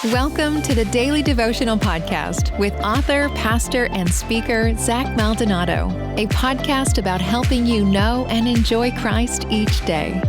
Welcome to the Daily Devotional Podcast with author, pastor, and speaker Zach Maldonado, a podcast about helping you know and enjoy Christ each day.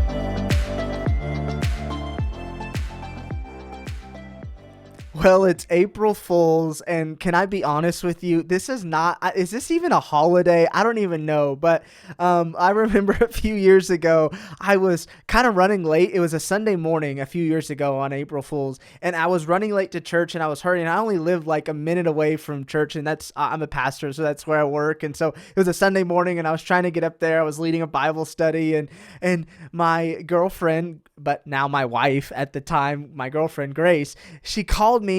Well, it's April Fool's, and can I be honest with you? This is not, is this even a holiday? I don't even know, but I remember a few years ago, I was kind of running late. It was a Sunday morning a few years ago on April Fool's, and I was running late to church, and I was hurrying. I only lived like a minute away from church, and I'm a pastor, so that's where I work, and so it was a Sunday morning, and I was trying to get up there. I was leading a Bible study, and my girlfriend, but now my wife at the time, my girlfriend Grace, she called me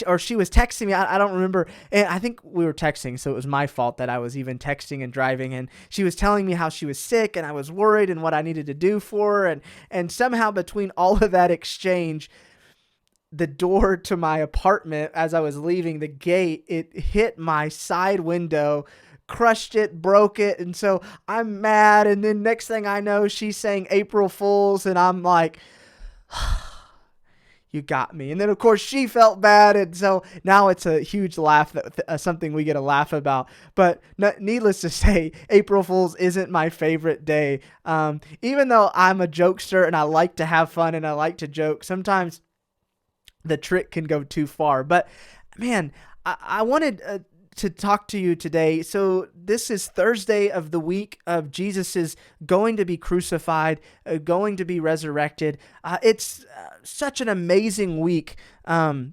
or she was texting me. I don't remember. And I think we were texting, so it was my fault that I was even texting and driving. And she was telling me how she was sick and I was worried and what I needed to do for her. And somehow between all of that exchange, the door to my apartment, as I was leaving the gate, it hit my side window, crushed it, broke it. And so I'm mad. And then next thing I know, she's saying April Fools. And I'm like, you got me. And then of course she felt bad. And so now it's a huge laugh, something we get a laugh about. But needless to say, April Fools isn't my favorite day. Even though I'm a jokester and I like to have fun and I like to joke, sometimes the trick can go too far. But man, I wanted to talk to you today. So this is Thursday of the week of Jesus is going to be crucified, going to be resurrected. It's such an amazing week. And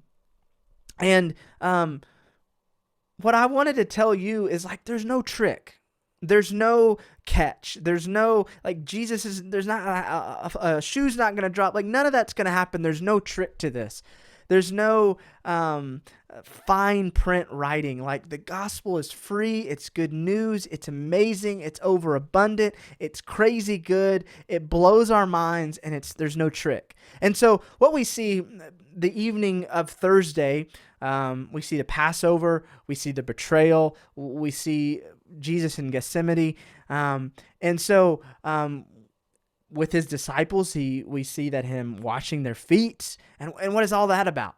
what I wanted to tell you is like, there's no trick. There's no catch. There's no, like, there's not, a shoe's not going to drop. Like, none of that's going to happen. There's no trick to this. There's no fine print writing. Like, the gospel is free. It's good news. It's amazing. It's overabundant. It's crazy good. It blows our minds, and there's no trick. And so what we see the evening of Thursday, we see the Passover, we see the betrayal, we see Jesus in Gethsemane. And so with his disciples, we see that him washing their feet. And what is all that about?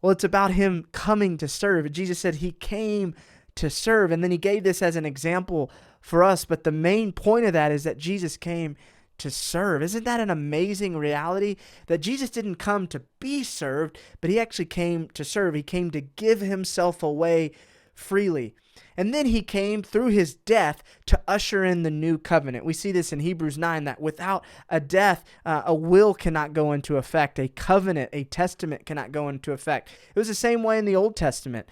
Well, it's about him coming to serve. Jesus said he came to serve. And then he gave this as an example for us. But the main point of that is that Jesus came to serve. Isn't that an amazing reality? That Jesus didn't come to be served, but he actually came to serve. He came to give himself away freely. And then he came through his death to usher in the new covenant. We see this in Hebrews 9, that without a death, a will cannot go into effect. A covenant, a testament cannot go into effect. It was the same way in the Old Testament,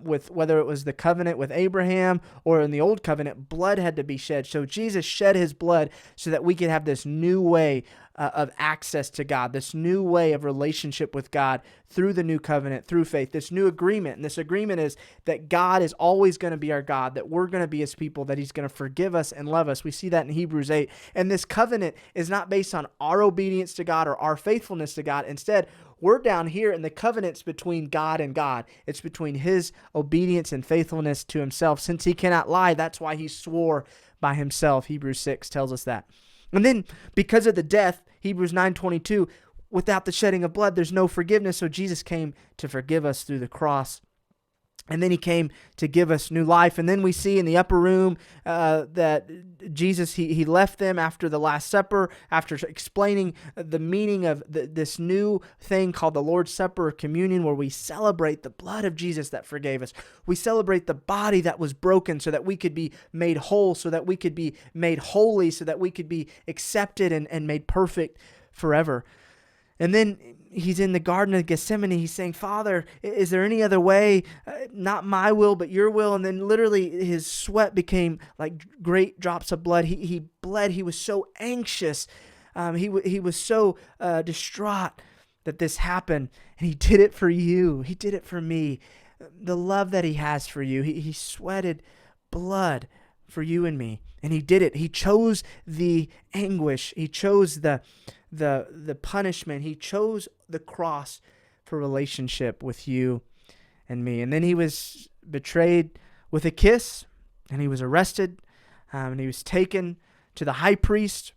with whether it was the covenant with Abraham or in the Old Covenant, blood had to be shed. So Jesus shed his blood so that we could have this new way of access to God, this new way of relationship with God through the new covenant, through faith, this new agreement. And this agreement is that God is always going to be our God, that we're going to be his people, that he's going to forgive us and love us. We see that in Hebrews 8. And this covenant is not based on our obedience to God or our faithfulness to God. Instead, we're down here, and the covenant's between God and God. It's between his obedience and faithfulness to himself. Since he cannot lie, that's why he swore by himself. Hebrews 6 tells us that. And then because of the death, Hebrews 9:22, without the shedding of blood, there's no forgiveness. So Jesus came to forgive us through the cross. And then he came to give us new life. And then we see in the upper room that Jesus, he left them after the Last Supper, after explaining the meaning of this new thing called the Lord's Supper or communion, where we celebrate the blood of Jesus that forgave us. We celebrate the body that was broken so that we could be made whole, so that we could be made holy, so that we could be accepted and made perfect forever. And then he's in the Garden of Gethsemane. He's saying, Father, is there any other way? Not my will, but your will. And then literally his sweat became like great drops of blood. He bled. He was so anxious. He was so distraught that this happened. And he did it for you. He did it for me. The love that he has for you. He sweated blood for you and me. And he did it. He chose the anguish. He chose the punishment. He chose the cross for relationship with you and me. And then he was betrayed with a kiss, and he was arrested, and he was taken to the high priest,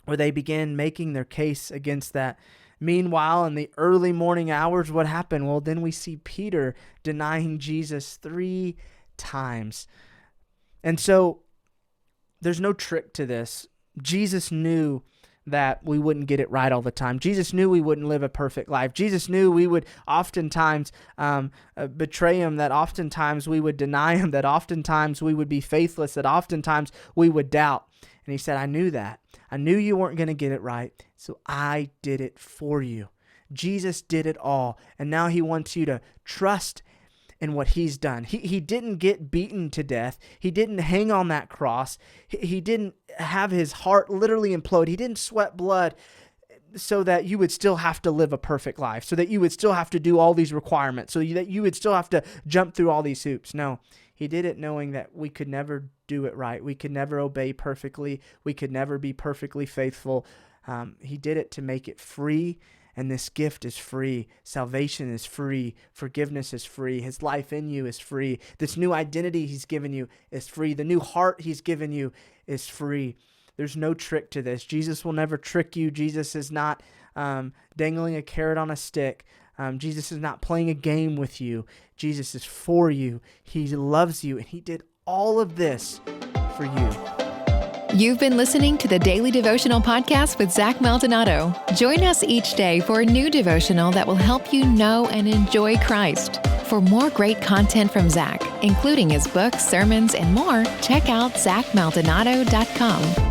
where they began making their case against that Meanwhile, in the early morning hours, what happened? Well, then we see Peter denying Jesus 3 times. And so there's no trick to this. Jesus knew that we wouldn't get it right all the time. Jesus knew we wouldn't live a perfect life. Jesus knew we would oftentimes betray him, that oftentimes we would deny him, that oftentimes we would be faithless, that oftentimes we would doubt. And he said, I knew that. I knew you weren't going to get it right, so I did it for you. Jesus did it all, and now he wants you to trust in what he's done. He didn't get beaten to death. He didn't hang on that cross. He didn't have his heart literally implode. He didn't sweat blood so that you would still have to live a perfect life, so that you would still have to do all these requirements, so that you would still have to jump through all these hoops. No, he did it knowing that we could never do it right. We could never obey perfectly. We could never be perfectly faithful. He did it to make it free. And this gift is free. Salvation is free. Forgiveness is free. His life in you is free. This new identity he's given you is free. The new heart he's given you is free. There's no trick to this. Jesus will never trick you. Jesus is not dangling a carrot on a stick. Jesus is not playing a game with you. Jesus is for you. He loves you. And he did all of this for you. You've been listening to the Daily Devotional Podcast with Zach Maldonado. Join us each day for a new devotional that will help you know and enjoy Christ. For more great content from Zach, including his books, sermons, and more, check out ZachMaldonado.com.